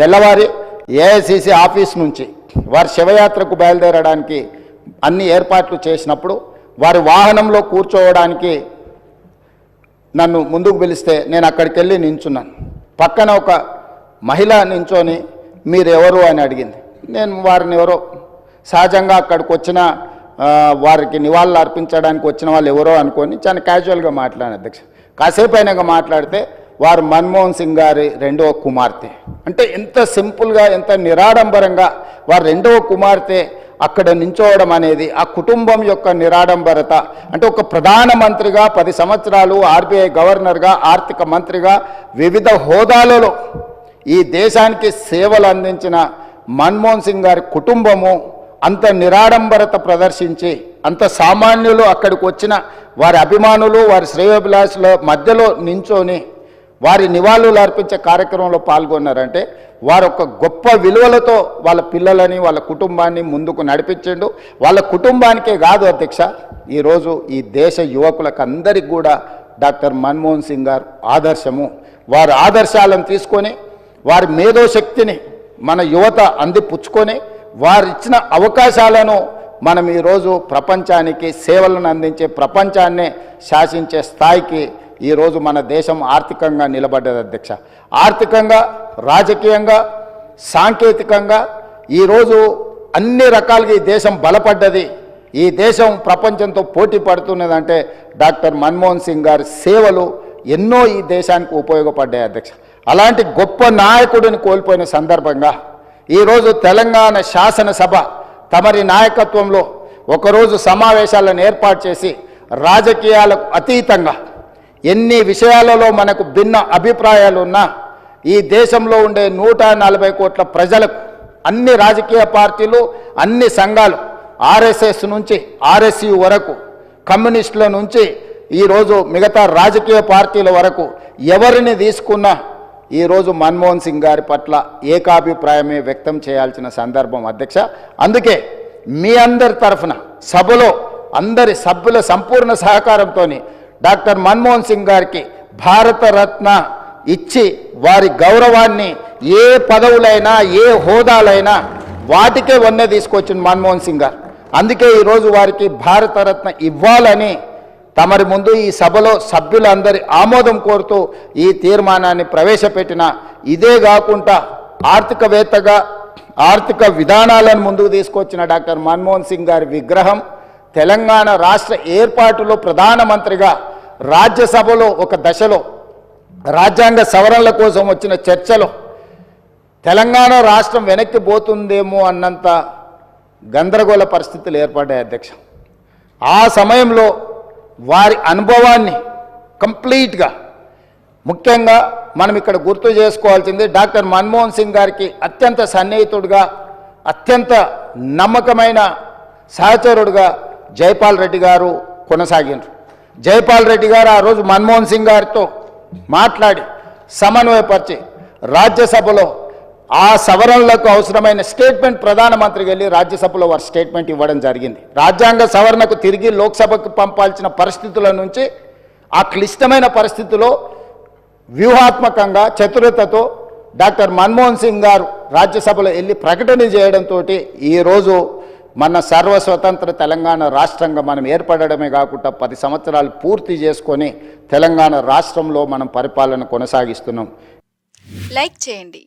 తెల్లవారి AICC office నుంచి వారి శివయాత్రకు బయలుదేరడానికి అన్ని ఏర్పాట్లు చేసినప్పుడు వారి వాహనంలో కూర్చోవడానికి నన్ను ముందుకు పిలిస్తే నేను అక్కడికి వెళ్ళి నించున్నాను. పక్కన ఒక మహిళ నించొని మీరెవరు అని అడిగింది. నేను వారిని ఎవరో సహజంగా అక్కడికి వచ్చిన వారికి నివాళులు అర్పించడానికి వచ్చిన వాళ్ళు ఎవరో అనుకొని చాలా క్యాజువల్గా మాట్లాడాను అధ్యక్ష. కాసేపు అయినాక మాట్లాడితే వారు మన్మోహన్ సింగ్ గారి రెండవ కుమార్తె. అంటే ఎంత సింపుల్గా ఎంత నిరాడంబరంగా వారి రెండవ కుమార్తె అక్కడ నించోవడం అనేది ఆ కుటుంబం యొక్క నిరాడంబరత. అంటే ఒక ప్రధానమంత్రిగా 10 సంవత్సరాలు, ఆర్బీఐ గవర్నర్గా, ఆర్థిక మంత్రిగా వివిధ హోదాలలో ఈ దేశానికి సేవలు అందించిన మన్మోహన్ సింగ్ గారి కుటుంబము అంత నిరాడంబరత ప్రదర్శించి అంత సామాన్యులు అక్కడికి వచ్చిన వారి అభిమానులు వారి శ్రేయోభిలాషుల మధ్యలో నించొని వారి నివాళులు అర్పించే కార్యక్రమంలో పాల్గొన్నారంటే వారు ఒక గొప్ప విలువలతో వాళ్ళ పిల్లలని వాళ్ళ కుటుంబాన్ని ముందుకు నడిపించిండు. వాళ్ళ కుటుంబానికే కాదు అధ్యక్ష, ఈరోజు ఈ దేశ యువకులకు అందరికీ కూడా డాక్టర్ మన్మోహన్ సింగ్ గారు ఆదర్శము. వారి ఆదర్శాలను తీసుకొని వారి మేధోశక్తిని మన యువత అందిపుచ్చుకొని వారిచ్చిన అవకాశాలను మనం ఈరోజు ప్రపంచానికి సేవలను అందించే ప్రపంచాన్నే శాసించే స్థాయికి ఈరోజు మన దేశం ఆర్థికంగా నిలబడ్డది అధ్యక్ష. ఆర్థికంగా, రాజకీయంగా, సాంకేతికంగా ఈరోజు అన్ని రకాలుగా ఈ దేశం బలపడ్డది. ఈ దేశం ప్రపంచంతో పోటీ పడుతున్నదంటే డాక్టర్ మన్మోహన్ సింగ్ గారి సేవలు ఎన్నో ఈ దేశానికి ఉపయోగపడ్డాయి అధ్యక్ష. అలాంటి గొప్ప నాయకుడిని కోల్పోయిన సందర్భంగా ఈరోజు తెలంగాణ శాసనసభ తమరి నాయకత్వంలో ఒకరోజు సమావేశాలను ఏర్పాటు చేసి రాజకీయాలకు అతీతంగా ఎన్ని విషయాలలో మనకు భిన్న అభిప్రాయాలు ఉన్నా ఈ దేశంలో ఉండే 140 కోట్ల ప్రజలకు అన్ని రాజకీయ పార్టీలు, అన్ని సంఘాలు, ఆర్ఎస్ఎస్ నుంచి ఆర్ఎస్యు వరకు, కమ్యూనిస్టుల నుంచి ఈరోజు మిగతా రాజకీయ పార్టీల వరకు ఎవరిని తీసుకున్నా ఈరోజు మన్మోహన్ సింగ్ గారి పట్ల ఏకాభిప్రాయమే వ్యక్తం చేయాల్సిన సందర్భం అధ్యక్ష. అందుకే మీ అందరి తరఫున సభలో అందరి సభ్యుల సంపూర్ణ సహకారంతో డాక్టర్ మన్మోహన్ సింగ్ గారికి భారతరత్న ఇచ్చి వారి గౌరవాన్ని ఏ పదవులైనా ఏ హోదాలైనా వాటికే వన్నె తీసుకొచ్చిన మన్మోహన్ సింగ్ గారు. అందుకే ఈరోజు వారికి భారతరత్న ఇవ్వాలని తమరి ముందు ఈ సభలో సభ్యులందరి ఆమోదం కోరుతూ ఈ తీర్మానాన్ని ప్రవేశపెట్టిన. ఇదే కాకుండా ఆర్థికవేత్తగా ఆర్థిక విధానాలను ముందుకు తీసుకొచ్చిన డాక్టర్ మన్మోహన్ సింగ్ గారి విగ్రహం తెలంగాణ రాష్ట్ర ఏర్పాటులో ప్రధానమంత్రిగా రాజ్యసభలో ఒక దశలో రాజ్యాంగ సవరణల కోసం వచ్చిన చర్చలో తెలంగాణ రాష్ట్రం వెనక్కి పోతుందేమో అన్నంత గందరగోళ పరిస్థితులు ఏర్పడ్డాయి అధ్యక్ష. ఆ సమయంలో వారి అనుభవాన్ని కంప్లీట్గా, ముఖ్యంగా మనం ఇక్కడ గుర్తు చేసుకోవాల్సింది డాక్టర్ మన్మోహన్ సింగ్ గారికి అత్యంత సన్నిహితుడుగా, అత్యంత నమ్మకమైన సహచరుడుగా జైపాల్ రెడ్డి గారు కొనసాగినారు. జైపాల్ రెడ్డి గారు ఆ రోజు మన్మోహన్ సింగ్ గారితో మాట్లాడి సమన్వయపరిచి రాజ్యసభలో ఆ సవరణలకు అవసరమైన స్టేట్మెంట్ ప్రధానమంత్రికి వెళ్ళి రాజ్యసభలో వారి స్టేట్మెంట్ ఇవ్వడం జరిగింది. రాజ్యాంగ సవరణకు తిరిగి లోక్సభకు పంపాల్సిన పరిస్థితుల నుంచి ఆ క్లిష్టమైన పరిస్థితిలో వ్యూహాత్మకంగా చతురతతో డాక్టర్ మన్మోహన్ సింగ్ గారు రాజ్యసభలో వెళ్ళి ప్రకటన చేయడంతో ఈరోజు మన సర్వస్వతంత్ర తెలంగాణ రాష్ట్రంగా మనం ఏర్పడడమే కాకుండా 10 సంవత్సరాలు పూర్తి చేసుకొని తెలంగాణ రాష్ట్రంలో మనం పరిపాలన కొనసాగిస్తున్నాం. లైక్ చేయండి,